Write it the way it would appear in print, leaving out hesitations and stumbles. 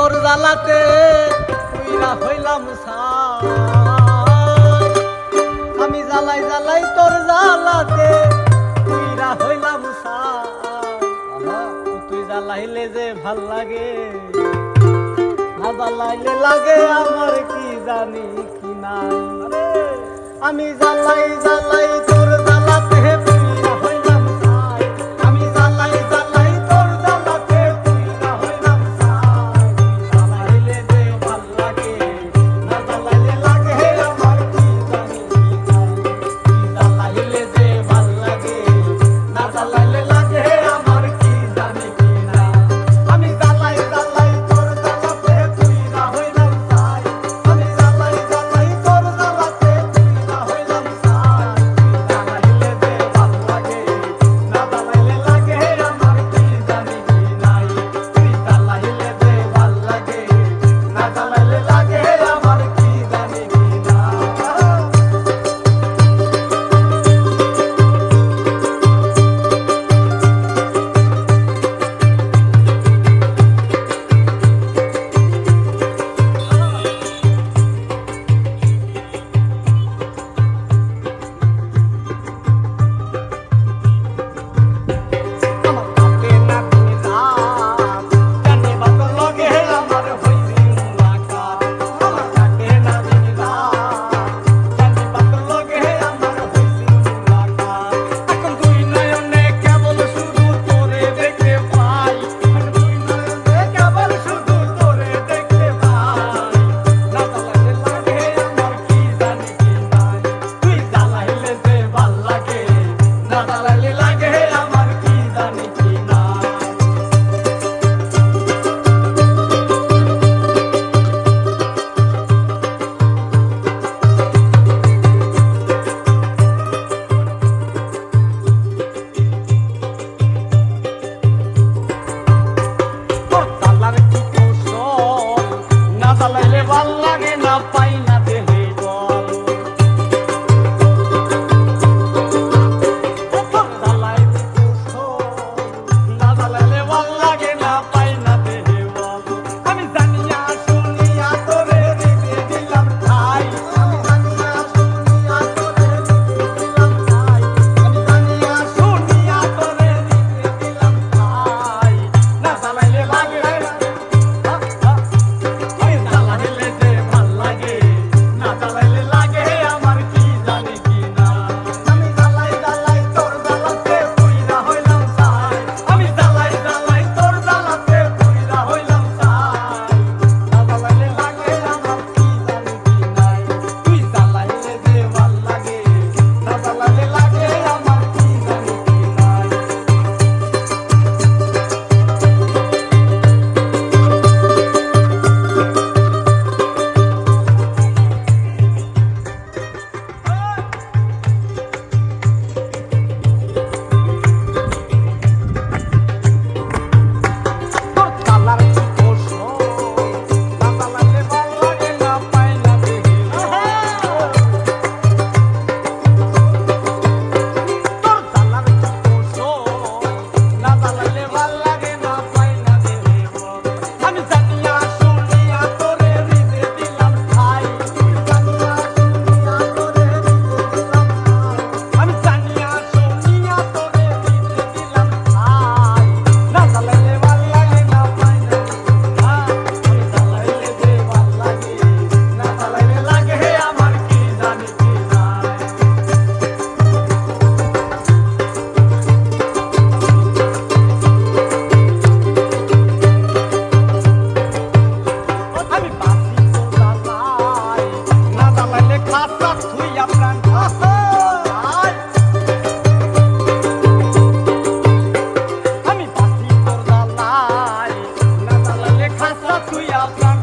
তোর জ্বালাতে পুইরা হইলাম ছাই। আমি জ্বালাই জ্বালাই তোর জ্বালাতে পুইরা হইলাম ছাই। তুই জ্বালাইলে যে ভাল লাগে, না জ্বালাইলে লাগে আমার কি জানি কি নাই। আমি জ্বালাই জ্বালাই তোর জ্বালাতে পুইরা হইলাম ছাই। আমি জ্বালাই জ্বালাই তোর জ্বালাতে পুইরা হইলাম ছাই। জ্বালাইলে যে ভাল লাগে, না জ্বালাইলে লাগে আমার কি জানি কি নাই। জ্বালাইলে যে ভাল লাগে, না জ্বালাইলে লাগে আমার কি জানি কি নাই। আমি জ্বালাই জ্বালাই তোর জ্বালাতে পুইরা হইলাম ছাই। আমি জ্বালাই জ্বালাই তোর জ্বালাতে পুইরা হইলাম ছাই। জ্বালাইলে যে ভাল লাগে, না জ্বালাইলে লাগে আমার কি জানি কি নাই। জ্বালাইলে যে ভাল লাগে, না জ্বালাইলে লাগে আমার কি জানি কি নাই। ভাল লাগে না পাই না দেহে বল। জ্বালাই না জ্বালাইলে ভাল লাগে না পাই না দেহে বল। আমি জানিয়া শুনিয়া তোরে দিতে দিলাম ঠাই। আমি জানিয়া শুনিয়া তোরে দিতে দিলাম ঠাই। আমি জানিয়া শুনিয়া তোরে দিতে দিলাম ঠাই। না জ্বালাইলে লাগে তুই আপনার